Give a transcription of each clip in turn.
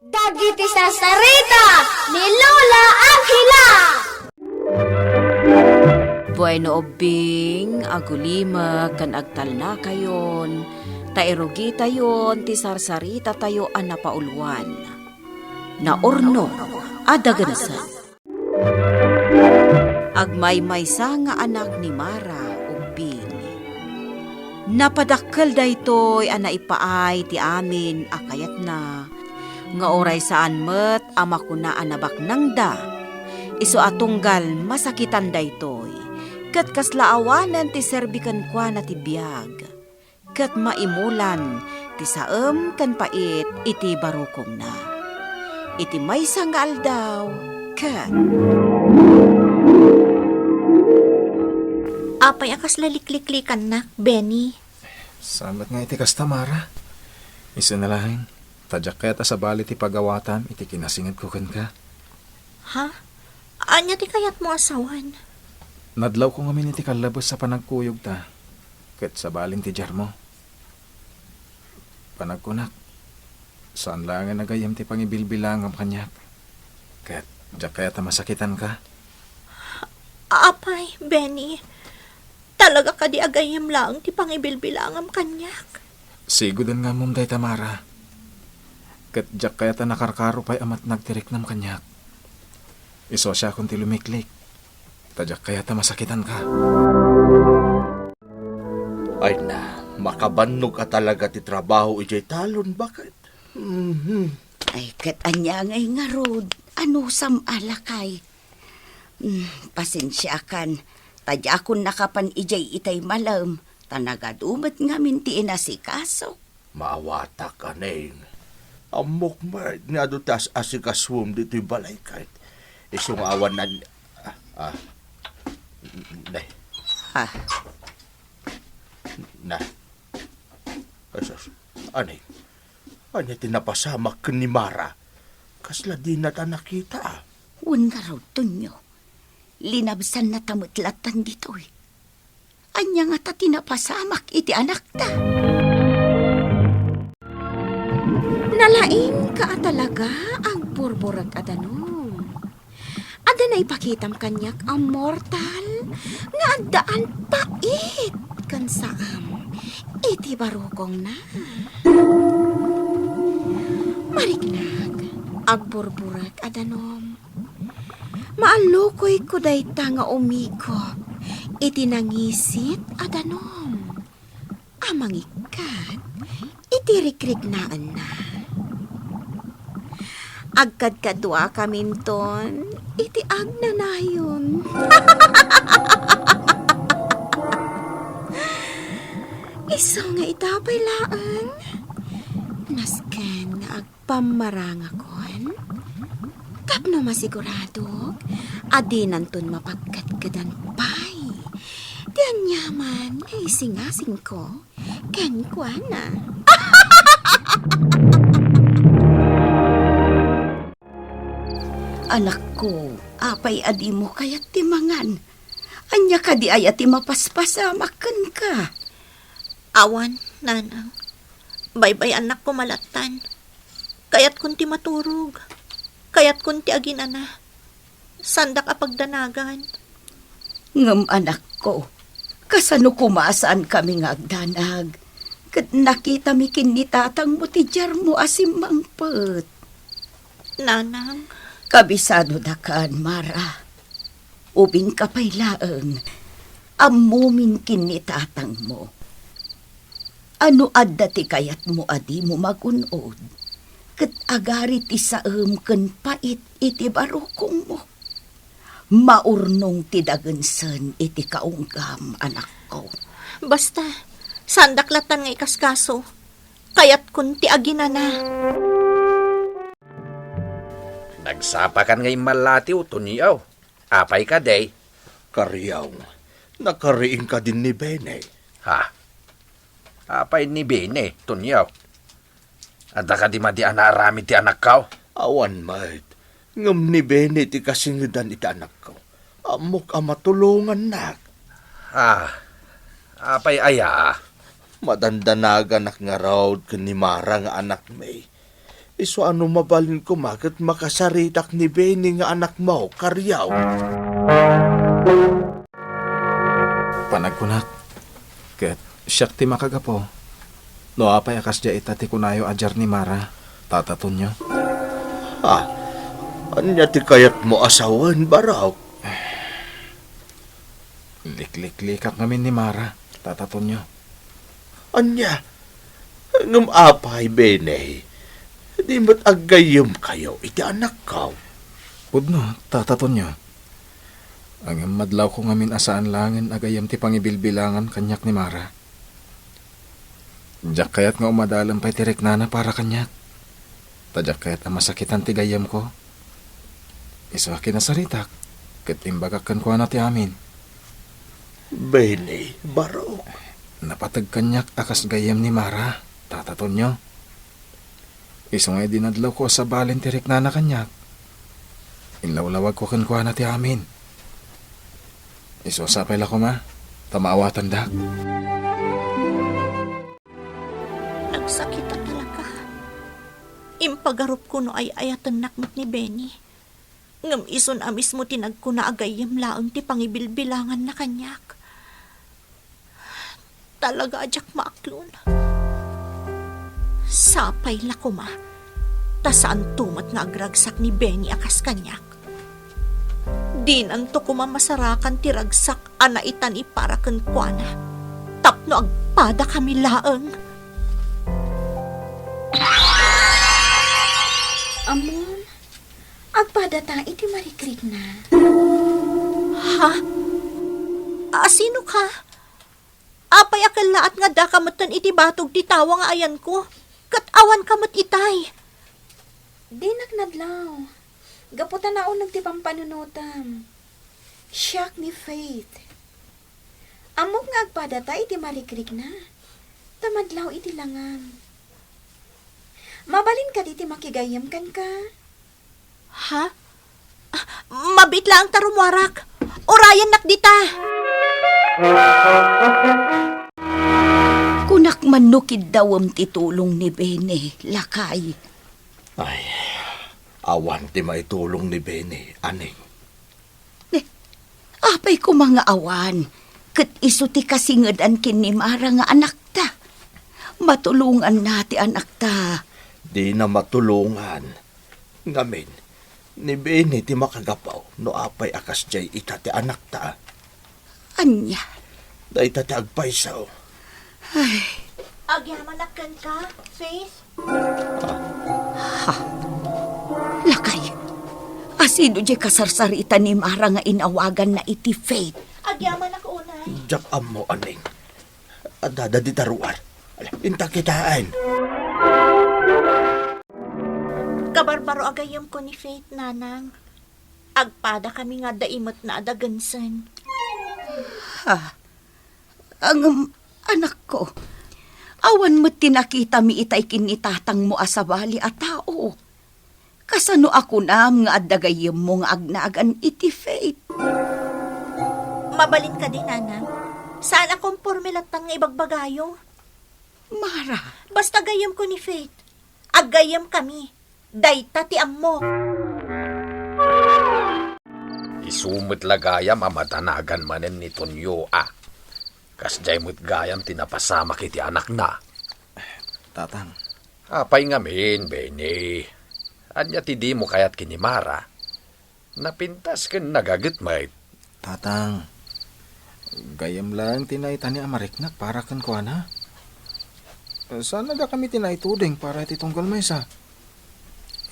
Dagiti sasarita ni Lola Aghila. Bueno obing, agulima kan agtalna kayon, taerogi tayon ti sarsarita tayo anapauluan. Naorno, adaganasan. Agmaymaysa nga anak ni Mara ubing. Napadakkel daytoy anaipaay ti amin akayat na. Nga oray saan met ama kuna anabak nang da. Iso atunggal masakitan daytoy. Kat kaslaawanan ti serbikan kwa na ti biyag. Kat maimulan ti saem kan pait iti barukong na. Iti maysa nga aldaw kat. Apay akas lalikliklikan na, Benny. Samat nga iti kastamara. Isa na lang. Tadyak kaya ta sa bali ti pagawatan, iti kinasingad ko kan ka. Ha? Anya ti kayat mo asawan? Nadlaw ko ngamin iti kalabos sa panagkuyog ta. Kat sa baling ti jar mo. Panagkunak. Saan lang nga nagayam ti pangibilbilang ang kanyak. Kat dyak kaya ta masakitan ka. Apay, Benny. Talaga ka di agayam lang ti pangibilbilangam kanyak. Sigudan nga mong day Tamara. Kat dyak kaya ta nakarkaro pa'y amat nagtirik nam kanyak. Iso siya kung ti lumiklik. Tadyak kaya ta masakitan ka. Ay na, makabannog ka talaga ti trabaho ijay talon, bakit? Ay, kat anya ngay nga rod. Ano sam alakay? Pasensya kan. Tadya akong nakapan ijay itay malam. Tanagadumat nga minti inasikaso. Maawata ka, Neng. Amok mard nga dutas asikaswom dito'y balay kahit. Isong awan na... Nay. Ha? Na. Asos. Anay. Anay tinapasamak ka ni Mara. Kasla di na ta nakita. Un nga raw tunyo. Linabsan na tamutlatan dito'y. Anya nga ta tinapasamak iti anak ta. Nalaing ka talaga ang burburag adanom. Ada na ipakitam kanyak ang mortal nga addaan pait kan saam. Iti barukong na. Mariknag, ag burburag adanom. Maalukoy ko dayta nga umikop. Iti nangisit adanom. Amang ikat, iti rikrignaan na. Agkadkadwa kaminton, iti agna na yun. Iso nga itapay laan. Nasken nga agpamarangakon. Tapno masigurado, adinanton mapagkadkadan pay. Diyan yaman, ay singasing ko, ken kwa na. Anak ko, apay adi mo kayat timangan. Anya ka di ay ati mapaspasamakan ka. Awan, nanang. Baybay anak ko malatan. Kayat kunti maturog. Kayat kunti aginana. Sandak apagdanagan. Ngam anak ko, kasano kumasaan kami nga agdanag. Kat nakita mi kinitatang mo ti jar mo asim mangpet. Nanang. Kabisado da kaan, Mara. Ubing kapay laeng, amumin kinitatang mo. Ano adda ti kayat mo adi mo magunod? Kat agari ti saem ken pait iti barukong mo. Maurnong ti dagensen iti kaunggam, anak ko. Basta, sandaklatan nga ikaskaso. Kayat kunti aginana. Nagsapakan ngay malatiw, tuniyaw. Apay ka, day. Kariyaw. Nakariing ka din ni Bene. Ha? Apay ni Bene, tuniyaw. Ada ka di madi anarami ti anak kao? Awan, mate. Ngam ni Bene ti kasingidan iti anak ko. Amok amatulungan nak. Apay aya. Madandanagan nak nga raw ni Mara nga anak may. Iso ano mabalin ko magat makasaritak ni Benny nga anak mo, karyaw. Panagkunak. Ket siyak ti makagapo. No apay akas ja itati kunayo ajar ni Mara. Tataton nyo. Anya ti kayat mo asawan, baraw? Liklik-likak ngamin ni Mara. Tataton nyo. Anya, ngam apay, Benny. Di mo't agayom kayo, iti anak ka. Pudno, tataton nyo. Ang madlaw ko ngamin asaan langin agayam ti pangibilbilangan kanyak ni Mara. Diyak kayat nga umadalam pa'y tirik nana para kanyak. Tadyak kayat ang masakitan ti gayam ko. Iso kinasaritak, ket imbagakan ko na ti amin. Benny, baro. Napatag kanyak akas gayam ni Mara, tataton nyo. Iso nga dinadlaw ko sa balin tirik nana kanyak. Inlawlawag ko kankuha na ti amin. Iso sapay la ko ma, tamaawatan dak. Nagsakita talaga. Impagarup ko no ay ayatan nakmat ni Benny. Ngam ison amis mo tinag ko na agayam laang ti pangibilbilangan na kanyak. Talaga ajak maaklon. Sapay la ko ma. Tasaan tumat nga agragsak ni Benny akas kanyak. Di nanto ko mamasarakan ti ragsak anaitan iparaken kuana. Tapno agpada kami laeng. Amon, agpada ta iti marikrik na. Ha? Sino ka? Apay akal laat nga da kamutan iti batog ti tawa nga ayan ko. Kat awan kamut itay. Di nagnadlaw. Gaputan na unag ti pampanunutam. Siyak ni Faith. Amok nga agpada ta iti marikrik na. Tamadlaw iti langam. Mabalin ka diti makigayam kan ka. Ha? Mabit lang tarumwarak. Orayan nakdita. Kunak manukid dawam ti tulong ni Bene, lakay. Ay, awan ti maitulong ni Benny, aning. Apay ko mga awan, ket iso ti kasingadan kin ni Mara nga anak ta. Matulungan nati anak ta. Di na matulungan. Ngamin, ni Benny ti makagapaw, no apay akas jay ita ti anak ta. Anya, Da ita ti agpaysaw. Agyamanakan ka, Faith? lakay. Asido di kasarsarita ni Mara nga inawagan na iti Faith. Agyaman ako unay. Jak mo, aning. Adada di taruan. Inta kitaan. Kabarbaro agayam ko ni Faith, nanang. Agpada kami nga daimot na adagansan. Ang anak ko, awan mo't tinakita mi itay kinitatang mo asabali at tao. Kasano ako nam nga adagayem mo nga agnagan iti Faith. Mabalin ka din, nanang. Saan akong pormelatang nga ibagbagayo? Mara, Basta gayam ko ni Faith. Agayam kami. Dayta ti ammo. Isumot lagayam amatanagan manen ni Tonyo Kasjay mo't gayam tinapasama kiti anak na. Tatang, Apay ngamin, Benny. Anya ti di mo kayat kinimara. Napintas ken nagaget may. tatang. Gayam lang tinaitan ni Amariknak para kan ko na. Sana da kami tinaituding para iti tunggal maysa.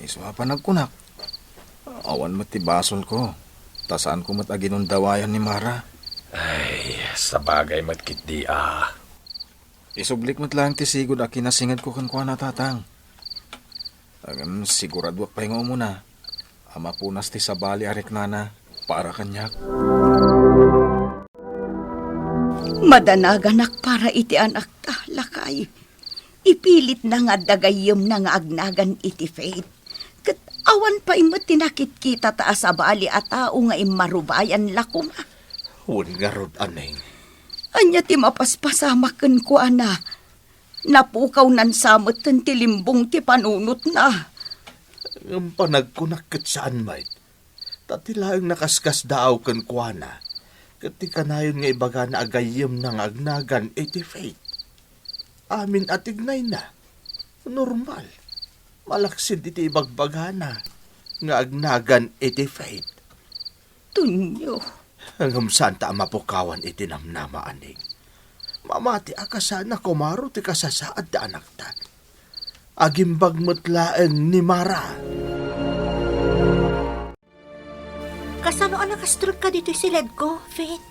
Iso pa nagkunak. Awan mat ti basol ko. Tasaan ko mat aginon dawayan ni Mara. Ay, sa bagay matkit di Isublik mat lang ti sigod a kinasingad ko kan ko na tatang. Agam siguradwak pa nga muna. Ama punas ti sabali arik nana para kanyak. madanaganak para iti anak ta, lakay. Ipilit na nga dagayem na nga agnagan iti Faith. Kat awan pa imot tinakit kita ta asabali at tao nga imarubayan lakuma. Hun nga rod, aneng. Anya ti mapaspasamaken ko ana. Napukaw nan samot ten ti limbong ti panunot na. Ang panagkunakit saan may. Tatilaang nakaskas daaw kan kuana. Katika nayon nga ibaga na agayim ng agnagan iti faith. Amin atignay na. Normal. Malaksid iti ibagbagana nga agnagan iti faith. Tunyo. Hanggang santa mapukawan iti namnama aning. Mamati akasana kumaro ti kasasaad da anak ta. Agimbag mutlaeng ni Mara. Kasano ang nakastruk ka dito silid ko, Faith?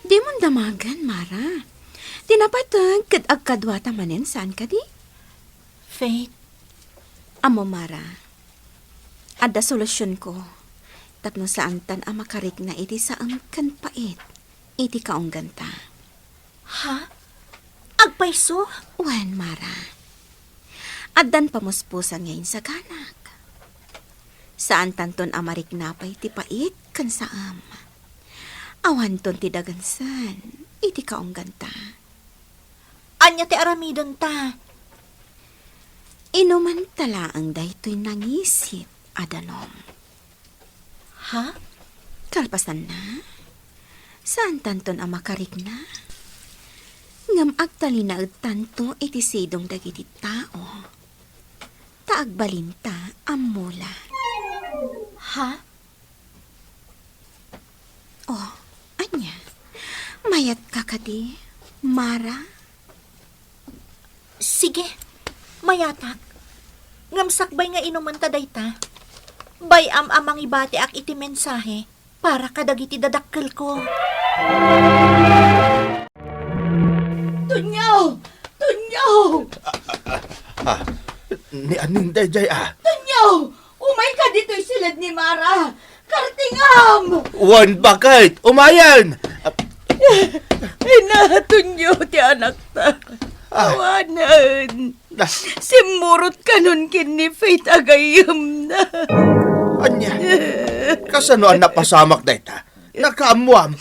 Di mo damagan, Mara. Tinapatag kad agkadwata manen saan ka di? Faith, Amo, Mara. Ada solusyon ko. Tapno saan tan ang makarik na iti saan kan pait. Iti kaungganta. ha? Agpaiso? Wan, Mara. Addan pamuspusan ngayon sa ganak. Saan tanton amarik napay ti pait kan saam. Awan ton ti dagansan, iti kaungganta. Anya ti aramidon ta? Inuman tala ang daytoy nangisip, adanom. Ha? Kalpasan na? Saan tanton ang makarik na? Ngam agtali na tanto iti sidong dagiti tao. Taagbalinta ang mula. Ha? Oh, anya? Mayat ka kadi, Mara? Sige, mayatak. Ngamsakbay nga inuman ta dayta. Bayam amang ibati ak iti mensahe para kadagiti dadakkel ko. Tunyo! Tunyo! Ni aning dayjay Tunyo! Umay ka dito'y silid ni Mara! Kartingam! Wan bakit? Umayan! Ina, Tunyo, ti anak ta. Awanan. Simurot ka nun kin ni Faith agayam na. Anya, kasano ang napasamak dayta? Nakaamuam.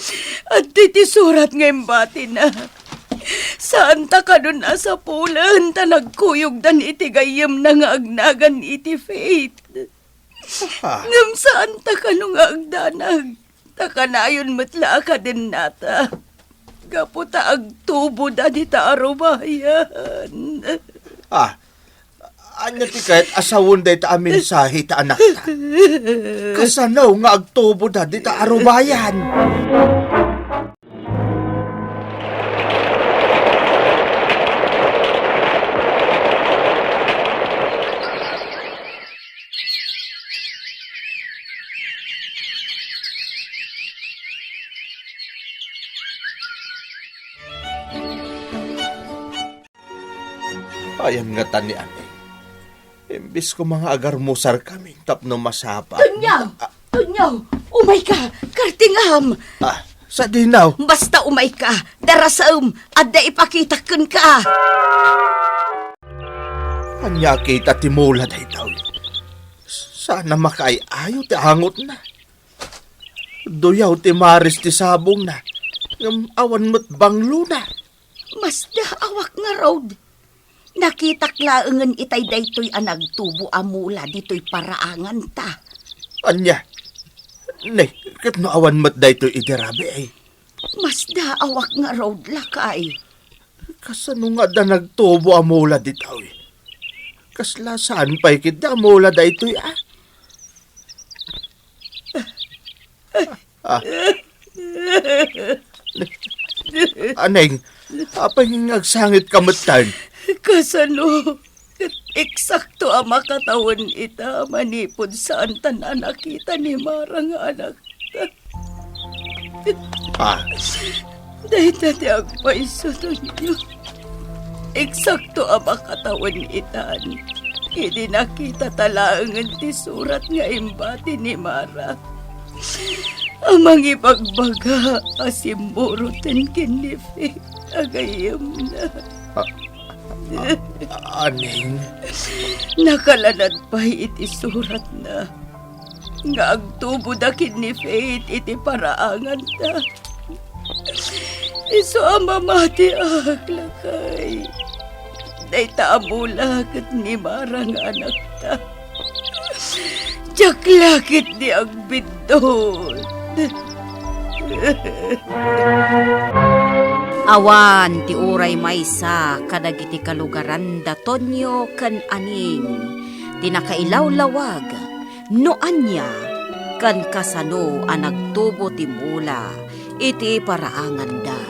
At titisurat ngayon bati na. Saan ta ka nun asa pulan ta nagkuyog dan iti gayam na nga agnagan iti Faith. Ngam saan ta ka nung agdanag. Ta kanayon matla ka din nata. Gaputa agtubo da di ta arubayan. Anya ti kahit asawon dayta amin sahi ta anak ta. Kasano nga agtubo da di ta arubayan. Ayan nga tani ani. Imbis ko mga agarmusar kami, tapno masapa. Tunyaw! Tunyaw! Umay ka! Kartingam! Sa dinaw. Basta umay ka! Darasam! Adda ipakitakan ka! Anya kita timula day daw. Sana makaayayo ti hangot na. Duyaw ti maris ti sabong na. Ngam awan mo't banglo na. Mas awak nga road. Nakitak laengen itay daytoy anagtubo amula ditoy paraangan ta. Anya. Ne, kat no awan mo't daytoy idirabi ay. Mas awak nga road lakay. Kasano nga da nagtubo amula ditaw eh. Kasla saan pa'y kita amula daytoy Aneng, apay ngagsangit kamutan. Kasano? Eksakto ang makatawan ita manipod saan tanan nakita ni Marang anak ta. Dahil ti agpaiso niyo. Eksakto ang makatawan itan. Hindi nakita talaangan ti surat nga imbati ni Mara. Amang ibagbaga asimburutin kinifi agayam na. Aneng? Nakalanad pa iti surat na. Nga agtubo da ni Faith iti paraangan ta. Iso ang mamati aglakay. Day taamulag at ni Marang anak ta. Naklakit ni ang bidon. Awan ti uray maysa kadagiti kalugaran da Tonyo ken aning tinakailawlawag no anya kan kasano a nagtubo ti mula iti paraangan da.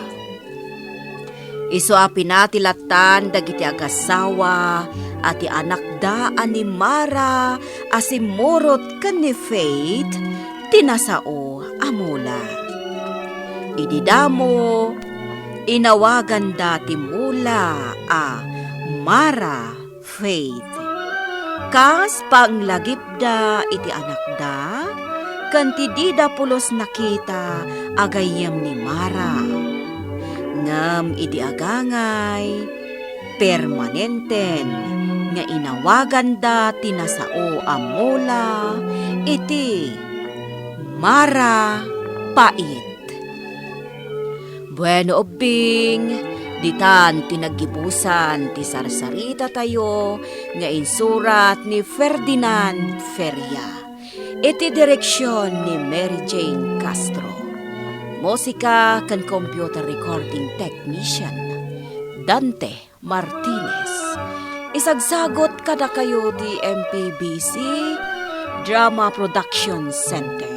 Isu a pinatilatan dagiti agasawa ati anak da ani Mara asimurot ken ni Faith tinasao amula. Ididamo inawagan dati mula a Mara Faith. Kas panglagip da iti anak da, kanti di da pulos nakita agayam ni Mara. Ngam iti agangay, permanenten nga inawagan da tinasao a mula iti Mara Pait. Bueno obing, ditan tinagibusan ti sarsarita tayo nga insurat ni Ferdinand Feria. Iti direksyon ni Mary Jane Castro. Musika kan computer recording technician Dante Martinez. Isagsagot kada kayo ti MPBC Drama Production Center.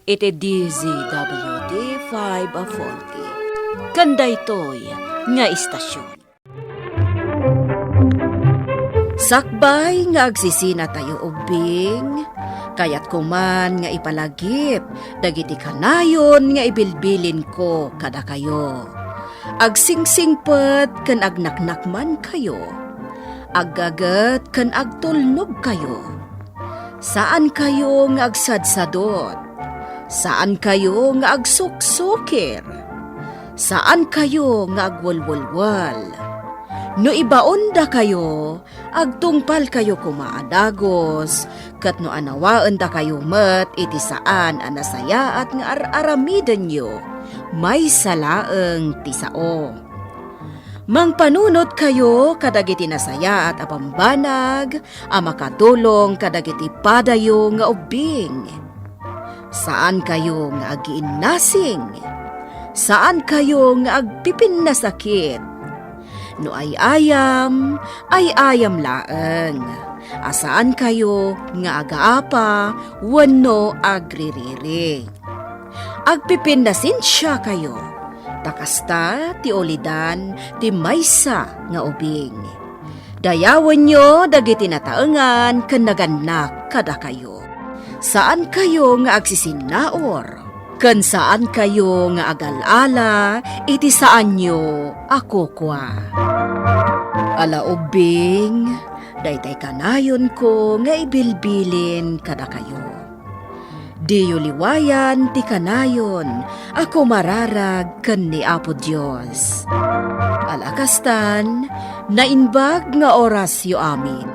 Iti DZWD 540. Kanda ito'y nga istasyon. Sakbay nga agsisina tayo ubing, kayat kuman nga ipalagip, dagiti kanayon nga ibilbilin ko kada kayo. Agsingsingpet kan agnaknakman kayo, aggagat kan agtulnog kayo. Saan kayo nga agsadsadot? Saan kayo nga agsuksukir? Saan kayo nga agwalwalwal? No ibaon da kayo, agtungpal kayo kumaadagos, kat no anawaan da kayo met iti saan anasaya at nga aramidan nyo, may salaeng tisao. Mangpanunot kayo kadagiti nasaya at apambanag, amakatulong kadagiti padayo nga ubing. Saan kayo nga agiinnasing? Saan kayo nga agpipin na sakit? No ay ayam laeng. Asaan kayo nga agaapa, wano agririri. Agpipin na sinsya kayo. Takasta ti olidan ti maysa nga ubing. Dayawan nyo dagiti nataengan ken naganak kada kayo. Saan kayo nga agsisinaor? Ken saan kayo nga agalala, iti saan nyo ako kwa. Ala ubing, daytay kanayon ko nga ibilbilin kada kayo. Diyo liwayan ti kanayon, ako mararag ken ni Apo Dios. Alakastan, nainbag nga oras yo amin.